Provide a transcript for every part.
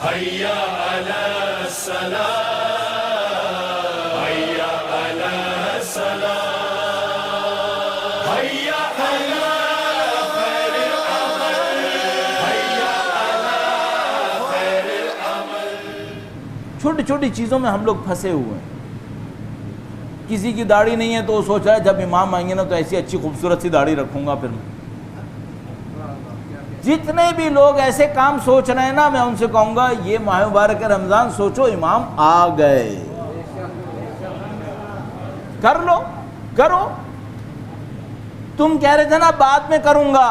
حیا علی الصلاۃ حیا علی الصلاۃ حیا علی خیر العمل حیا علی خیر العمل۔ چھوٹی چھوٹی چیزوں میں ہم لوگ پھنسے ہوئے ہیں۔ کسی کی داڑھی نہیں ہے تو وہ سوچ رہا ہے جب امام آئیں گے نا تو ایسی اچھی خوبصورت سی داڑھی رکھوں گا پھر میں۔ جتنے بھی لوگ ایسے کام سوچ رہے ہیں نا، میں ان سے کہوں گا یہ ماہ مبارک رمضان سوچو امام آ گئے، کر لو، کرو۔ تم کہہ رہے تھے نا بعد میں کروں گا،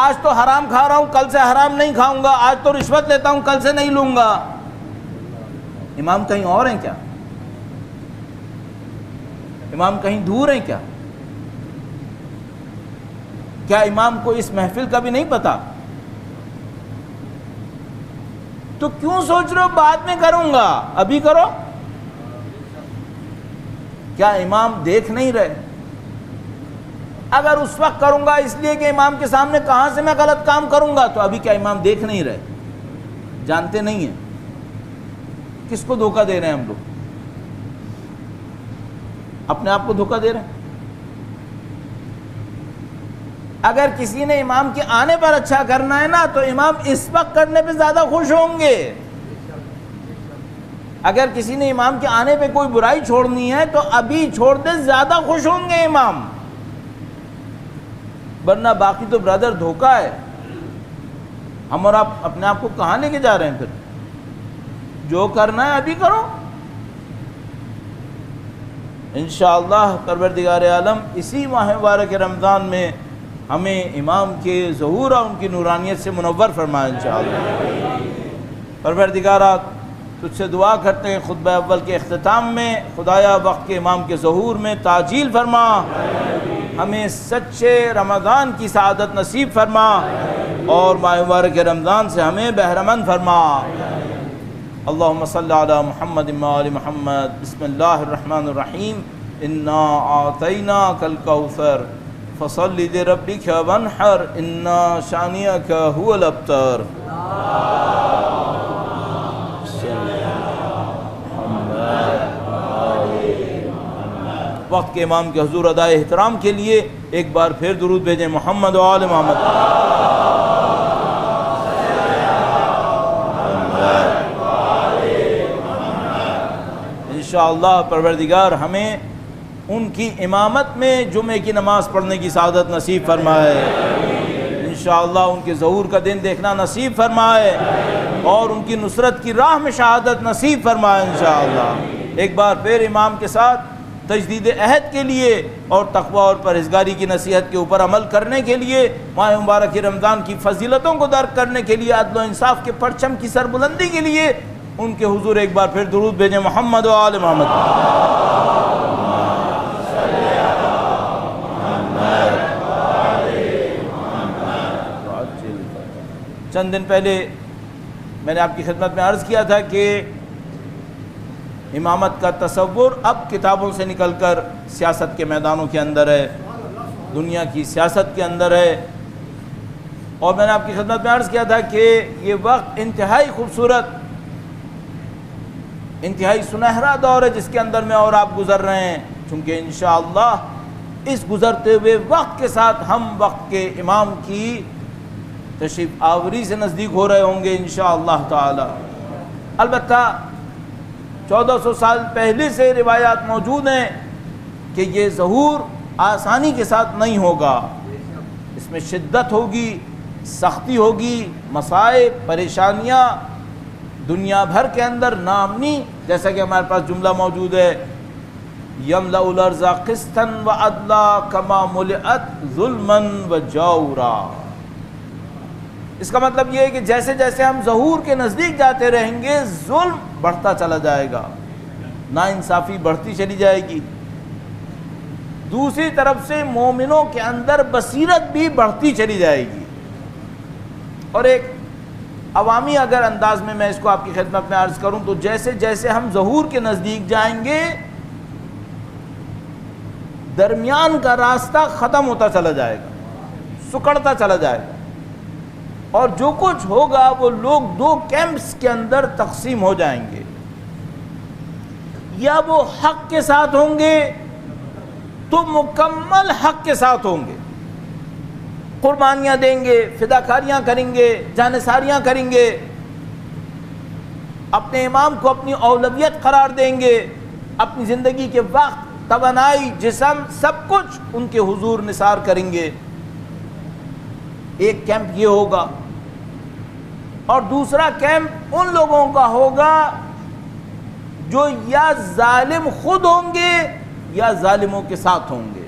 آج تو حرام کھا رہا ہوں کل سے حرام نہیں کھاؤں گا، آج تو رشوت لیتا ہوں کل سے نہیں لوں گا۔ امام کہیں اور ہیں کیا؟ امام کہیں دور ہیں کیا؟ کیا امام کو اس محفل کا بھی نہیں پتا؟ تو کیوں سوچ رہے ہو بعد میں کروں گا، ابھی کرو۔ کیا امام دیکھ نہیں رہے؟ اگر اس وقت کروں گا اس لیے کہ امام کے سامنے کہاں سے میں غلط کام کروں گا، تو ابھی کیا امام دیکھ نہیں رہے؟ جانتے نہیں ہیں؟ کس کو دھوکہ دے رہے ہیں ہم لوگ؟ اپنے آپ کو دھوکہ دے رہے ہیں۔ اگر کسی نے امام کے آنے پر اچھا کرنا ہے نا تو امام اس وقت کرنے پہ زیادہ خوش ہوں گے۔ اگر کسی نے امام کے آنے پہ کوئی برائی چھوڑنی ہے تو ابھی چھوڑ دے، زیادہ خوش ہوں گے امام۔ ورنہ باقی تو برادر دھوکہ ہے۔ ہم اور آپ اپنے آپ کو کہاں لے کے جا رہے ہیں؟ پھر جو کرنا ہے ابھی کرو۔ انشاءاللہ پروردگار عالم اسی ماہ مبارک رمضان میں ہمیں امام کے ظہور اور ان کی نورانیت سے منور فرمائے انشاءاللہ۔ پروردگارہ تجھ سے دعا کرتے ہیں خطبہ اول کے اختتام میں، خدایا وقت کے امام کے ظہور میں تعجیل فرما، ہمیں سچے رمضان کی سعادت نصیب فرما، اور ماہ مبارک رمضان سے ہمیں بہرمند فرما۔ اللہم صلی علی محمد و آل محمد۔ بسم اللہ الرحمن الرحیم۔ انا اعطیناک الکوثر فصل لربک وانحر انا شانئک هو الابتر۔ وقت کے امام کے حضور ادائے احترام کے لیے ایک بار پھر درود بھیجیں، محمد و آل محمد۔ انشاءاللہ پروردگار ہمیں ان کی امامت میں جمعے کی نماز پڑھنے کی سعادت نصیب فرمائے، انشاءاللہ ان کے ظہور کا دن دیکھنا نصیب فرمائے، اور ان کی نصرت کی راہ میں شہادت نصیب فرمائے انشاءاللہ۔ ایک بار پھر امام کے ساتھ تجدید عہد کے لیے اور تقوی اور پرہیزگاری کی نصیحت کے اوپر عمل کرنے کے لیے، ماہ مبارک رمضان کی فضیلتوں کو درک کرنے کے لیے، عدل و انصاف کے پرچم کی سربلندی کے لیے ان کے حضور ایک بار پھر درود بھیجیں، محمد و آل محمد۔ چند دن پہلے میں نے آپ کی خدمت میں عرض کیا تھا کہ امامت کا تصور اب کتابوں سے نکل کر سیاست کے میدانوں کے اندر ہے، دنیا کی سیاست کے اندر ہے، اور میں نے آپ کی خدمت میں عرض کیا تھا کہ یہ وقت انتہائی خوبصورت، انتہائی سنہرا دور ہے جس کے اندر میں اور آپ گزر رہے ہیں، چونکہ انشاءاللہ اس گزرتے ہوئے وقت کے ساتھ ہم وقت کے امام کی تشریف آوری سے نزدیک ہو رہے ہوں گے انشاءاللہ تعالی۔ البتہ 1400 سال پہلے سے روایات موجود ہیں کہ یہ ظہور آسانی کے ساتھ نہیں ہوگا، اس میں شدت ہوگی، سختی ہوگی، مصائب، پریشانیاں، دنیا بھر کے اندر ناامنی، جیسا کہ ہمارے پاس جملہ موجود ہے یملأ الارض قسطا وعدلا کما ملئت ظلما وجورا۔ اس کا مطلب یہ ہے کہ جیسے جیسے ہم ظہور کے نزدیک جاتے رہیں گے ظلم بڑھتا چلا جائے گا، ناانصافی بڑھتی چلی جائے گی، دوسری طرف سے مومنوں کے اندر بصیرت بھی بڑھتی چلی جائے گی۔ اور ایک عوامی اگر انداز میں اس کو آپ کی خدمت میں عرض کروں تو جیسے جیسے ہم ظہور کے نزدیک جائیں گے درمیان کا راستہ ختم ہوتا چلا جائے گا، سکڑتا چلا جائے گا، اور جو کچھ ہوگا وہ لوگ دو کیمپس کے اندر تقسیم ہو جائیں گے، یا وہ حق کے ساتھ ہوں گے تو مکمل حق کے ساتھ ہوں گے، قربانیاں دیں گے، فداکاریاں کریں گے، جانثاریاں کریں گے، اپنے امام کو اپنی اولویت قرار دیں گے، اپنی زندگی کے وقت، توانائی، جسم، سب کچھ ان کے حضور نثار کریں گے۔ ایک کیمپ یہ ہوگا، اور دوسرا کیمپ ان لوگوں کا ہوگا جو یا ظالم خود ہوں گے یا ظالموں کے ساتھ ہوں گے۔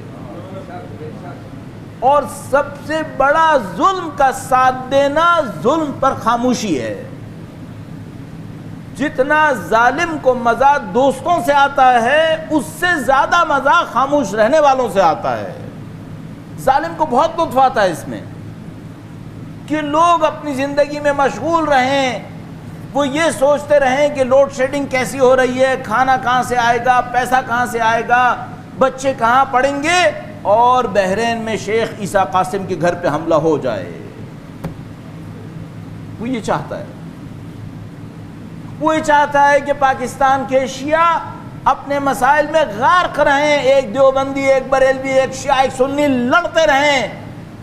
اور سب سے بڑا ظلم کا ساتھ دینا ظلم پر خاموشی ہے۔ جتنا ظالم کو مزہ دوستوں سے آتا ہے، اس سے زیادہ مزہ خاموش رہنے والوں سے آتا ہے۔ ظالم کو بہت لطف آتا ہے اس میں کہ لوگ اپنی زندگی میں مشغول رہیں، وہ یہ سوچتے رہیں کہ لوڈ شیڈنگ کیسی ہو رہی ہے، کھانا کہاں سے آئے گا، پیسہ کہاں سے آئے گا، بچے کہاں پڑھیں گے، اور بحرین میں شیخ عیسیٰ قاسم کے گھر پہ حملہ ہو جائے۔ وہ یہ چاہتا ہے، وہ یہ چاہتا ہے کہ پاکستان کے شیعہ اپنے مسائل میں غارق رہیں، ایک دیوبندی، ایک بریلوی، ایک شیعہ، ایک سنی لڑتے رہیں،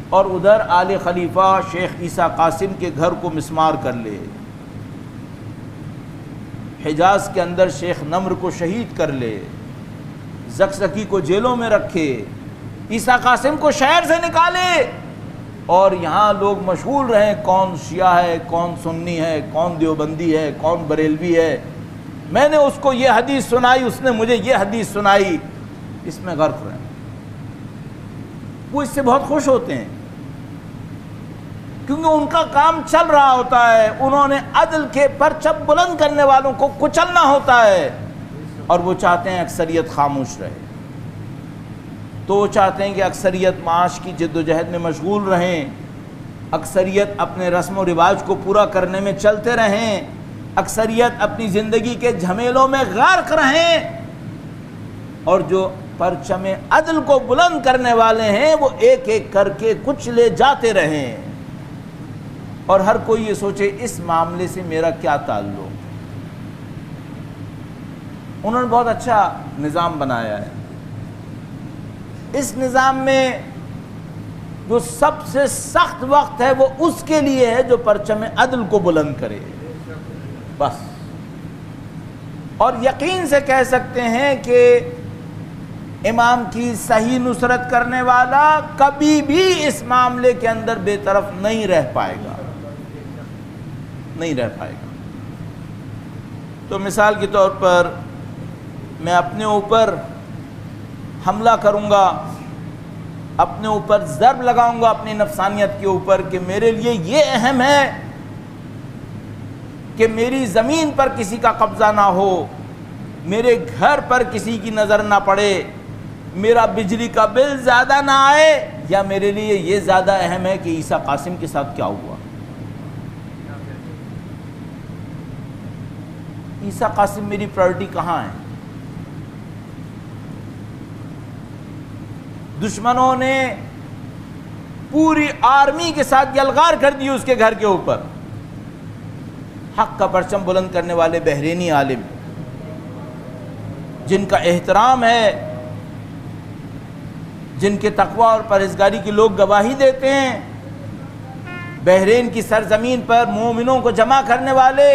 اور ادھر آل خلیفہ شیخ عیسیٰ قاسم کے گھر کو مسمار کر لے، حجاز کے اندر شیخ نمر کو شہید کر لے، زکزکی کو جیلوں میں رکھے، عیسیٰ قاسم کو شہر سے نکالے، اور یہاں لوگ مشغول رہیں کون شیعہ ہے، کون سنی ہے، کون دیوبندی ہے، کون بریلوی ہے، میں نے اس کو یہ حدیث سنائی، اس نے مجھے یہ حدیث سنائی، اس میں غرق رہیں۔ وہ اس سے بہت خوش ہوتے ہیں کیونکہ ان کا کام چل رہا ہوتا ہے، انہوں نے عدل کے پرچم بلند کرنے والوں کو کچلنا ہوتا ہے، اور وہ چاہتے ہیں اکثریت خاموش رہے۔ تو وہ چاہتے ہیں کہ اکثریت معاش کی جد و جہد میں مشغول رہیں، اکثریت اپنے رسم و رواج کو پورا کرنے میں چلتے رہیں، اکثریت اپنی زندگی کے جھمیلوں میں غرق رہیں، اور جو پرچم عدل کو بلند کرنے والے ہیں وہ ایک ایک کر کے کچھ لے جاتے رہیں، اور ہر کوئی یہ سوچے اس معاملے سے میرا کیا تعلق۔ انہوں نے بہت اچھا نظام بنایا ہے۔ اس نظام میں جو سب سے سخت وقت ہے وہ اس کے لیے ہے جو پرچم عدل کو بلند کرے، بس۔ اور یقین سے کہہ سکتے ہیں کہ امام کی صحیح نصرت کرنے والا کبھی بھی اس معاملے کے اندر بے طرف نہیں رہ پائے گا، نہیں رہ پائے گا۔ تو مثال کے طور پر میں اپنے اوپر حملہ کروں گا، اپنے اوپر ضرب لگاؤں گا اپنی نفسانیت کے اوپر کہ میرے لیے یہ اہم ہے کہ میری زمین پر کسی کا قبضہ نہ ہو، میرے گھر پر کسی کی نظر نہ پڑے، میرا بجلی کا بل زیادہ نہ آئے، یا میرے لیے یہ زیادہ اہم ہے کہ عیسیٰ قاسم کے ساتھ کیا ہوا۔ عیسیٰ قاسم میری پرائرٹی کہاں ہے؟ دشمنوں نے پوری آرمی کے ساتھ یلغار کر دی اس کے گھر کے اوپر۔ حق کا پرچم بلند کرنے والے بحرینی عالم جن کا احترام ہے، جن کے تقوی اور پرہیزگاری کی لوگ گواہی دیتے ہیں، بحرین کی سرزمین پر مومنوں کو جمع کرنے والے،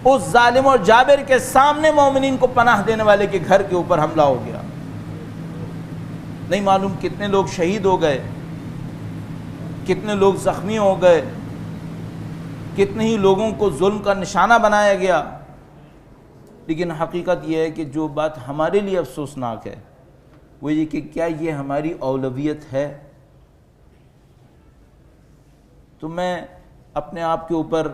اس ظالم اور جابر کے سامنے مومنین کو پناہ دینے والے کے گھر کے اوپر حملہ ہو گیا۔ نہیں معلوم کتنے لوگ شہید ہو گئے، کتنے لوگ زخمی ہو گئے، کتنے ہی لوگوں کو ظلم کا نشانہ بنایا گیا۔ لیکن حقیقت یہ ہے کہ جو بات ہمارے لیے افسوسناک ہے وہ یہ کہ کیا یہ ہماری اولویت ہے؟ تو میں اپنے آپ کے اوپر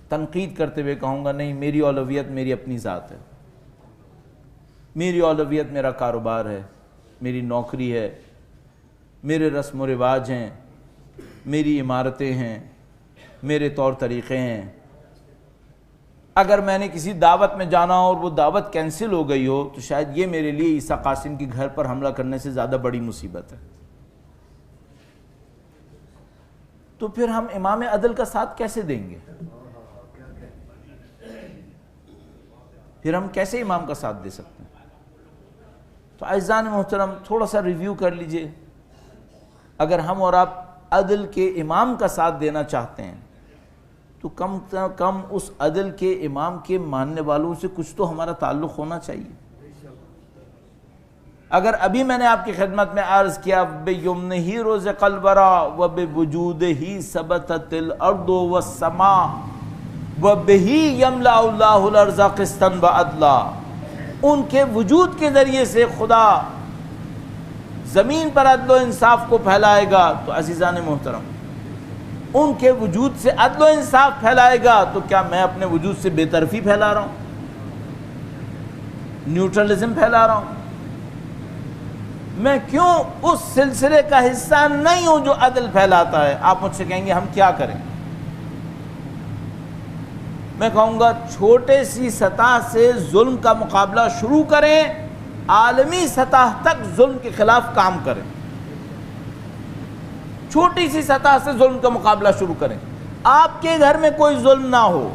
تنقید کرتے ہوئے کہوں گا نہیں، میری اولویت میری اپنی ذات ہے، میری اولویت میرا کاروبار ہے، میری نوکری ہے، میرے رسم و رواج ہیں، میری عمارتیں ہیں، میرے طور طریقے ہیں۔ اگر میں نے کسی دعوت میں جانا ہو اور وہ دعوت کینسل ہو گئی ہو تو شاید یہ میرے لیے عیسیٰ قاسم کے گھر پر حملہ کرنے سے زیادہ بڑی مصیبت ہے۔ تو پھر ہم امام عدل کا ساتھ کیسے دیں گے؟ پھر ہم کیسے امام کا ساتھ دے سکتے ہیں؟ تو عزیزان محترم تھوڑا سا ریویو کر لیجئے. اگر ہم اور آپ عدل کے امام کا ساتھ دینا چاہتے ہیں تو کم سے کم اس عدل کے امام کے ماننے والوں سے کچھ تو ہمارا تعلق ہونا چاہیے. اگر ابھی میں نے آپ کی خدمت میں عرض کیا بِیُمْنِهِ رُزِقَ الْوَرَى وَبِوُجُودِهِ ثَبَتَتِ الْأَرْضُ وَالسَّمَاءُ وَبِهِ يَمْلَأُ اللَّهُ الْأَرْضَ قِسْطًا وَعَدْلًا. ان کے وجود کے ذریعے سے خدا زمین پر عدل و انصاف کو پھیلائے گا. تو عزیزان محترم ان کے وجود سے عدل و انصاف پھیلائے گا تو کیا میں اپنے وجود سے بے طرفی پھیلا رہا ہوں، نیوٹرلزم پھیلا رہا ہوں؟ میں کیوں اس سلسلے کا حصہ نہیں ہوں جو عدل پھیلاتا ہے؟ آپ مجھ سے کہیں گے ہم کیا کریں؟ میں کہوں گا چھوٹے سی سطح سے ظلم کا مقابلہ شروع کریں، عالمی سطح تک ظلم کے خلاف کام کریں. چھوٹی سی سطح سے ظلم کا مقابلہ شروع کریں. آپ کے گھر میں کوئی ظلم نہ ہو،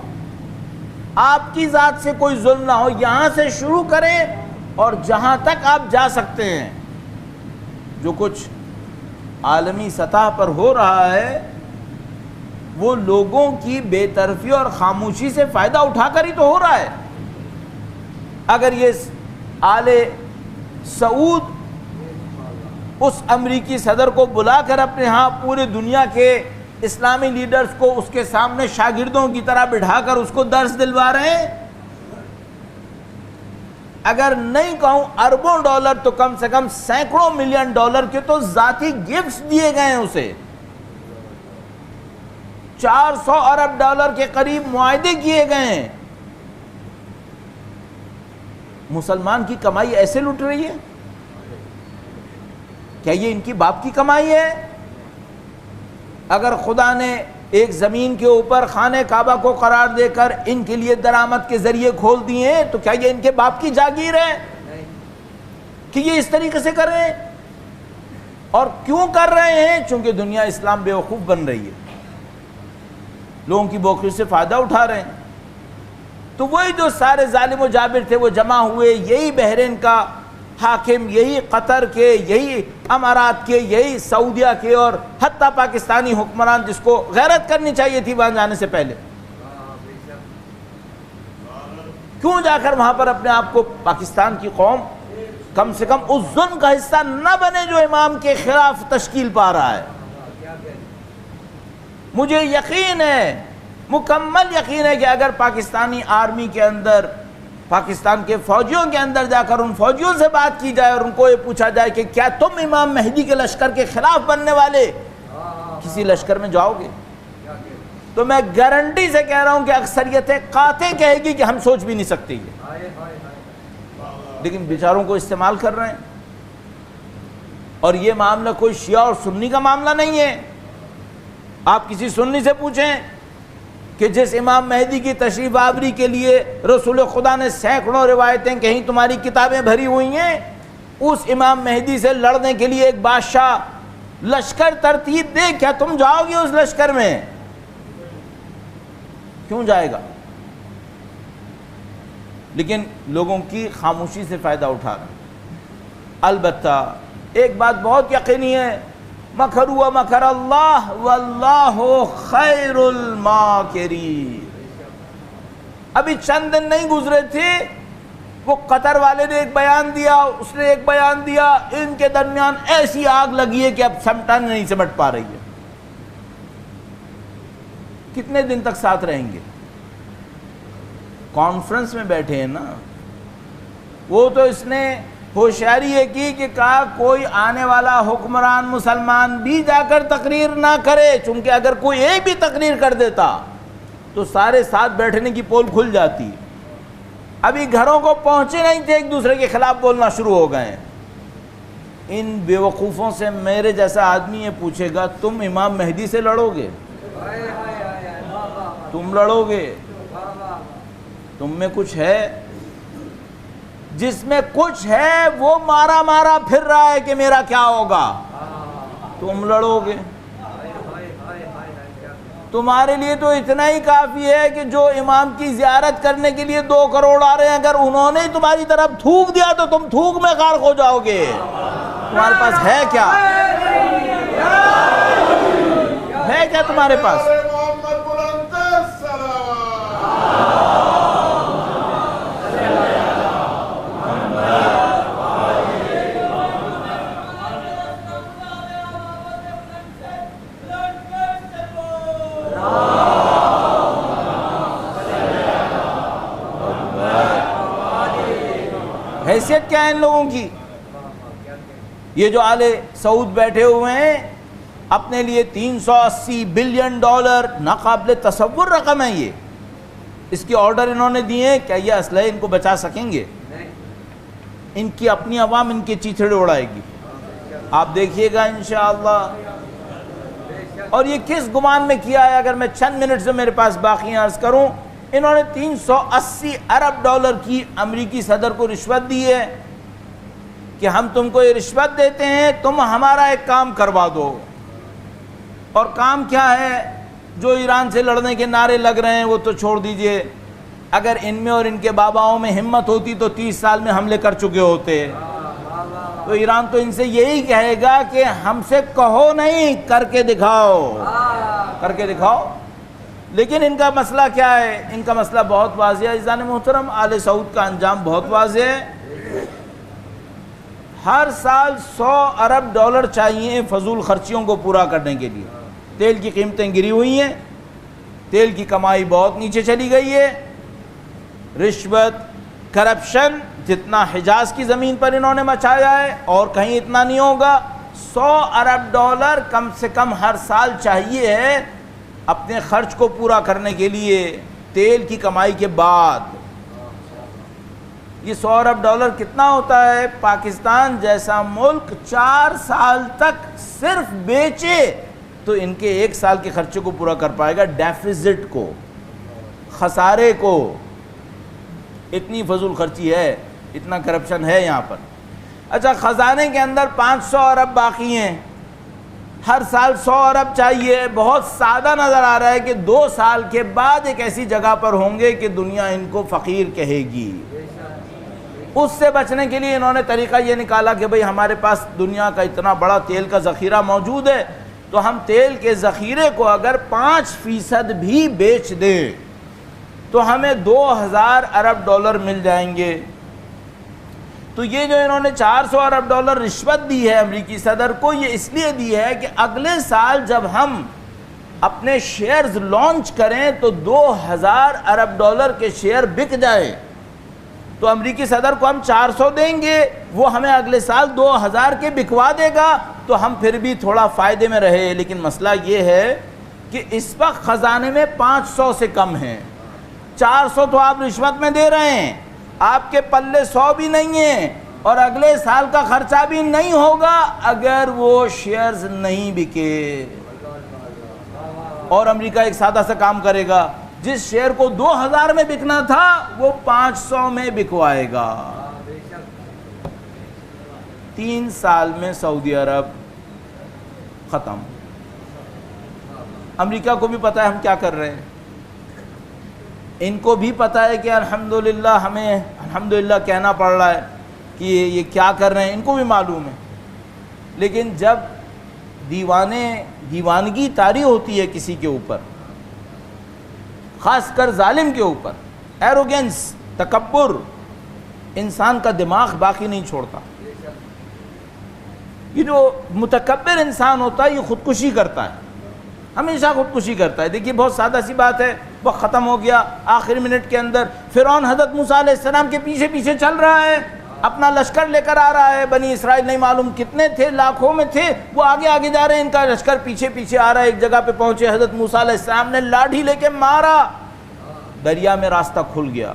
آپ کی ذات سے کوئی ظلم نہ ہو، یہاں سے شروع کریں اور جہاں تک آپ جا سکتے ہیں. جو کچھ عالمی سطح پر ہو رہا ہے وہ لوگوں کی بے طرفی اور خاموشی سے فائدہ اٹھا کر ہی تو ہو رہا ہے. اگر یہ آل سعود اس امریکی صدر کو بلا کر اپنے ہاں پورے دنیا کے اسلامی لیڈرز کو اس کے سامنے شاگردوں کی طرح بٹھا کر اس کو درس دلوا رہے ہیں، اگر نہیں کہوں اربوں ڈالر تو کم سے کم سینکڑوں ملین ڈالر کے تو ذاتی گفٹس دیے گئے ہیں اسے، 400 ارب ڈالر کے قریب معاہدے کیے گئے ہیں. مسلمان کی کمائی ایسے لٹ رہی ہے؟ کیا یہ ان کی باپ کی کمائی ہے؟ اگر خدا نے ایک زمین کے اوپر خانہ کعبہ کو قرار دے کر ان کے لیے درآمد کے ذریعے کھول دیے ہیں تو کیا یہ ان کے باپ کی جاگیر ہے کہ یہ اس طریقے سے کر رہے ہیں؟ اور کیوں کر رہے ہیں؟ چونکہ دنیا اسلام بیوقوف بن رہی ہے، لوگوں کی بوکری سے فائدہ اٹھا رہے ہیں. تو وہی جو سارے ظالم و جابر تھے وہ جمع ہوئے، یہی بحرین کا حاکم، یہی قطر کے، یہی امارات کے، یہی سعودیہ کے، اور حتیٰ پاکستانی حکمران جس کو غیرت کرنی چاہیے تھی وہاں جانے سے پہلے، کیوں جا کر وہاں پر اپنے آپ کو پاکستان کی قوم کم سے کم اس ظلم کا حصہ نہ بنے جو امام کے خلاف تشکیل پا رہا ہے؟ مجھے یقین ہے، مکمل یقین ہے کہ اگر پاکستانی آرمی کے اندر، پاکستان کے فوجیوں کے اندر جا کر ان فوجیوں سے بات کی جائے اور ان کو یہ پوچھا جائے کہ کیا تم امام مہدی کے لشکر کے خلاف بننے والے کسی لشکر میں جاؤ گے، تو میں گارنٹی سے کہہ رہا ہوں کہ اکثریت قاطع کہے گی کہ ہم سوچ بھی نہیں سکتے یہ. لیکن بیچاروں کو استعمال کر رہے ہیں. اور یہ معاملہ کوئی شیعہ اور سنی کا معاملہ نہیں ہے. آپ کسی سنی سے پوچھیں کہ جس امام مہدی کی تشریف آوری کے لیے رسول خدا نے سینکڑوں روایتیں کہیں تمہاری کتابیں بھری ہوئی ہیں، اس امام مہدی سے لڑنے کے لیے ایک بادشاہ لشکر ترتیب دے، کیا تم جاؤ گے اس لشکر میں؟ کیوں جائے گا؟ لیکن لوگوں کی خاموشی سے فائدہ اٹھا رہا. البتہ ایک بات بہت یقینی ہے، مکروا مکر اللہ واللہ خیر الماکرین. ابھی چند دن نہیں گزرے تھے، وہ قطر والے نے ایک بیان دیا، اس نے ایک بیان دیا، ان کے درمیان ایسی آگ لگی ہے کہ اب سمٹا نہیں سمٹ پا رہی ہے. کتنے دن تک ساتھ رہیں گے؟ کانفرنس میں بیٹھے ہیں نا. وہ تو اس نے ہوشیاری یہ کی کہ کہا کوئی آنے والا حکمران مسلمان بھی جا کر تقریر نہ کرے، چونکہ اگر کوئی ایک بھی تقریر کر دیتا تو سارے ساتھ بیٹھنے کی پول کھل جاتی. ابھی گھروں کو پہنچے نہیں تھے، ایک دوسرے کے خلاف بولنا شروع ہو گئے. ان بیوقوفوں سے میرے جیسا آدمی یہ پوچھے گا تم امام مہدی سے لڑو گے؟ تم لڑو گے؟ تم میں کچھ ہے؟ جس میں کچھ ہے وہ مارا مارا پھر رہا ہے کہ میرا کیا ہوگا. تم لڑو گے؟ تمہارے لیے تو اتنا ہی کافی ہے کہ جو امام کی زیارت کرنے کے لیے 2 کروڑ آ رہے ہیں، اگر انہوں نے تمہاری طرف تھوک دیا تو تم تھوک میں غرق ہو جاؤ گے۔ تمہارے پاس ہے کیا؟ ہے کیا تمہارے پاس؟ حیثیت کیا ہے ان لوگوں کی؟ یہ جو آل سعود بیٹھے ہوئے ہیں، اپنے لیے $380 بلین ناقابل تصور رقم ہے یہ، اس کی آرڈر انہوں نے دیے ہیں۔ کیا یہ اسلحے ان کو بچا سکیں گے؟ ان کی اپنی عوام ان کے چیتھڑے اڑائے گی، آپ دیکھیے گا انشاءاللہ۔ اور یہ کس گمان میں کیا ہے؟ اگر میں چند منٹ سے میرے پاس باقی عرض کروں، انہوں نے $380 ارب کی امریکی صدر کو رشوت دی ہے کہ ہم تم کو یہ رشوت دیتے ہیں، تم ہمارا ایک کام کروا دو۔ اور کام کیا ہے؟ جو ایران سے لڑنے کے نعرے لگ رہے ہیں وہ تو چھوڑ دیجئے، اگر ان میں اور ان کے باباؤں میں ہمت ہوتی تو 30 سال میں حملے کر چکے ہوتے۔ تو ایران تو ان سے یہی کہے گا کہ ہم سے کہو نہیں، کر کے دکھاؤ، کر کے دکھاؤ۔ لیکن ان کا مسئلہ کیا ہے؟ ان کا مسئلہ بہت واضح ہے عزیزان محترم، آل سعود کا انجام بہت واضح ہے۔ ہر سال $100 ارب چاہیے فضول خرچیوں کو پورا کرنے کے لیے۔ تیل کی قیمتیں گری ہوئی ہیں، تیل کی کمائی بہت نیچے چلی گئی ہے، رشوت، کرپشن جتنا حجاز کی زمین پر انہوں نے مچایا ہے اور کہیں اتنا نہیں ہوگا۔ $100 ارب کم سے کم ہر سال چاہیے ہے اپنے خرچ کو پورا کرنے کے لیے، تیل کی کمائی کے بعد۔ یہ $100 ارب کتنا ہوتا ہے؟ پاکستان جیسا ملک 4 سال تک صرف بیچے تو ان کے 1 سال کے خرچے کو پورا کر پائے گا، ڈیفیزٹ کو، خسارے کو۔ اتنی فضول خرچی ہے، اتنا کرپشن ہے یہاں پر۔ اچھا، خزانے کے اندر 500 ارب باقی ہیں، ہر سال 100 ارب چاہیے۔ بہت سادہ نظر آ رہا ہے کہ 2 سال کے بعد ایک ایسی جگہ پر ہوں گے کہ دنیا ان کو فقیر کہے گی۔ اس سے بچنے کے لیے انہوں نے طریقہ یہ نکالا کہ بھئی ہمارے پاس دنیا کا اتنا بڑا تیل کا ذخیرہ موجود ہے، تو ہم تیل کے ذخیرے کو اگر 5% بھی بیچ دیں تو ہمیں $2000 ارب مل جائیں گے۔ تو یہ جو انہوں نے $400 ارب رشوت دی ہے امریکی صدر کو، یہ اس لیے دی ہے کہ اگلے سال جب ہم اپنے شیئرز لانچ کریں تو $2000 ارب کے شیئر بک جائے، تو امریکی صدر کو ہم 400 دیں گے، وہ ہمیں اگلے سال 2000 کے بکوا دے گا، تو ہم پھر بھی تھوڑا فائدے میں رہے۔ لیکن مسئلہ یہ ہے کہ اس وقت خزانے میں 500 سے کم ہیں، 400 تو آپ رشوت میں دے رہے ہیں، آپ کے پلے 100 بھی نہیں ہیں، اور اگلے سال کا خرچہ بھی نہیں ہوگا اگر وہ شیئرز نہیں بکے۔ اور امریکہ ایک سادہ سا کام کرے گا، جس شیئر کو 2000 میں بکنا تھا وہ 500 میں بکوائے گا۔ 3 سال میں سعودی عرب ختم۔ امریکہ کو بھی پتا ہے ہم کیا کر رہے ہیں، ان کو بھی پتا ہے کہ الحمدللہ ہمیں الحمدللہ کہنا پڑ رہا ہے کہ یہ کیا کر رہے ہیں، ان کو بھی معلوم ہے۔ لیکن جب دیوانگی طاری ہوتی ہے کسی کے اوپر، خاص کر ظالم کے اوپر، ایروگنس، تکبر، انسان کا دماغ باقی نہیں چھوڑتا۔ یہ جو متکبر انسان ہوتا ہے یہ خودکشی کرتا ہے، ہمیشہ خودکشی کرتا ہے۔ دیکھیے بہت سادہ سی بات ہے، وقت ختم ہو گیا، آخری منٹ کے اندر فرعون حضرت موسیٰ علیہ السلام کے پیچھے پیچھے چل رہا ہے، اپنا لشکر لے کر آ رہا ہے، بنی اسرائیل نہیں معلوم کتنے تھے، لاکھوں میں تھے، وہ آگے آگے جا رہے ہیں، ان کا لشکر پیچھے پیچھے آ رہا ہے۔ ایک جگہ پہ پہنچے، حضرت موسیٰ علیہ السلام نے لاٹھی لے کے مارا، دریا میں راستہ کھل گیا۔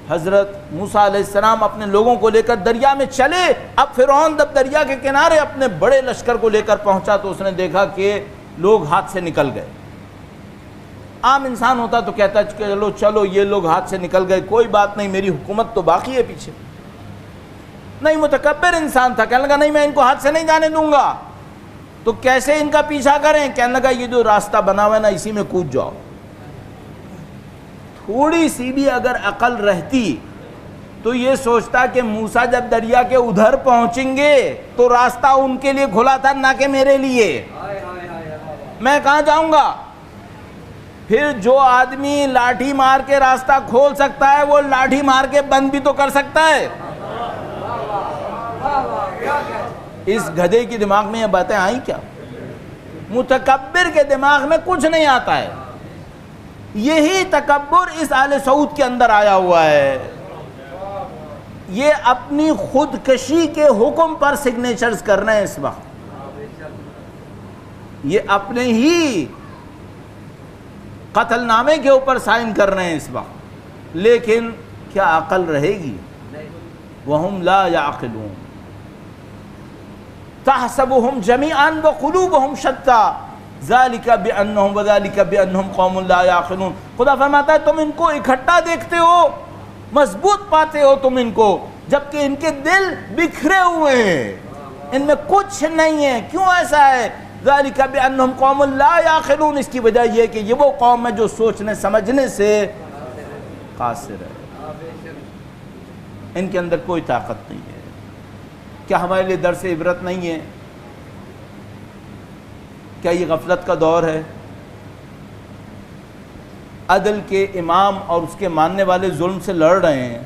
حضرت موسیٰ علیہ السلام اپنے لوگوں کو لے کر دریا میں چلے۔ اب فرعون جب دریا کے کنارے اپنے بڑے لشکر کو لے کر پہنچا تو اس نے دیکھا کہ لوگ ہاتھ سے نکل گئے۔ عام انسان ہوتا تو کہتا کہ چلو یہ لوگ ہاتھ سے نکل گئے، کوئی بات نہیں، میری حکومت تو باقی ہے پیچھے۔ نہیں، متکبر انسان تھا، کہنے لگا نہیں، میں ان کو ہاتھ سے نہیں جانے دوں گا۔ تو کیسے ان کا پیچھا کریں؟ کہنے لگا یہ جو راستہ بنا ہوا ہے نا اسی میں کود جاؤ۔ تھوڑی سی بھی اگر عقل رہتی تو یہ سوچتا کہ موسیٰ جب دریا کے ادھر پہنچیں گے تو راستہ ان کے لیے کھلا تھا نہ کہ میرے لیے، میں کہاں جاؤں گا؟ پھر جو آدمی لاٹھی مار کے راستہ کھول سکتا ہے وہ لاٹھی مار کے بند بھی تو کر سکتا ہے۔ اس گدھے کی دماغ میں یہ باتیں آئیں کیا؟ متکبر کے دماغ میں کچھ نہیں آتا ہے۔ یہی تکبر اس آل سعود کے اندر آیا ہوا ہے۔ یہ اپنی خودکشی کے حکم پر سگنیچرز کر رہے ہیں اس وقت، یہ اپنے ہی قتل نامے کے اوپر سائن کر رہے ہیں اس وقت، لیکن کیا عقل رہے گی؟ وَهُمْ لَا يَعْقِلُونَ تَحْسَبُهُمْ جَمِيعًا وَقُلُوبُهُمْ شَتَّى ذَلِكَ بِأَنَّهُمْ وَذَلِكَ بِأَنَّهُمْ قَوْمٌ لَا يَعْقِلُونَ۔ خدا فرماتا ہے تم ان کو اکٹھا دیکھتے ہو، مضبوط پاتے ہو تم ان کو، جبکہ ان کے دل بکھرے ہوئے ہیں، ان میں کچھ نہیں ہے۔ کیوں ایسا ہے؟ ذَلِكَ بِأَنَّهُمْ قَوْمٌ لَا يَعْقِلُونَ، اس کی وجہ یہ کہ یہ وہ قوم ہے جو سوچنے سمجھنے سے قاصر ہے، ان کے اندر کوئی طاقت نہیں ہے۔ کیا ہمارے لیے درس عبرت نہیں ہے؟ کیا یہ غفلت کا دور ہے؟ عدل کے امام اور اس کے ماننے والے ظلم سے لڑ رہے ہیں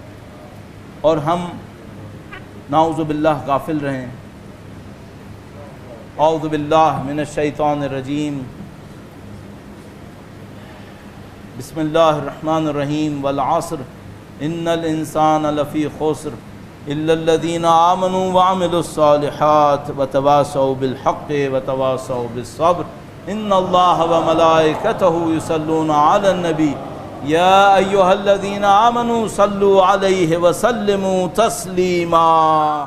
اور ہم نعوذ باللہ غافل رہے ہیں۔ اعوذ باللہ من الشیطان الرجیم، بسم اللہ الرحمن الرحیم، والعصر ان الانسان لفی خسر الا الذین آمنوا وعملوا الصالحات وتواصوا بالحق وتواصوا بالصبر ان اللہ وملائکتہ یصلون علی النبی یا ایہا الذین آمنوا صلوا علیہ وسلموا تسلیما۔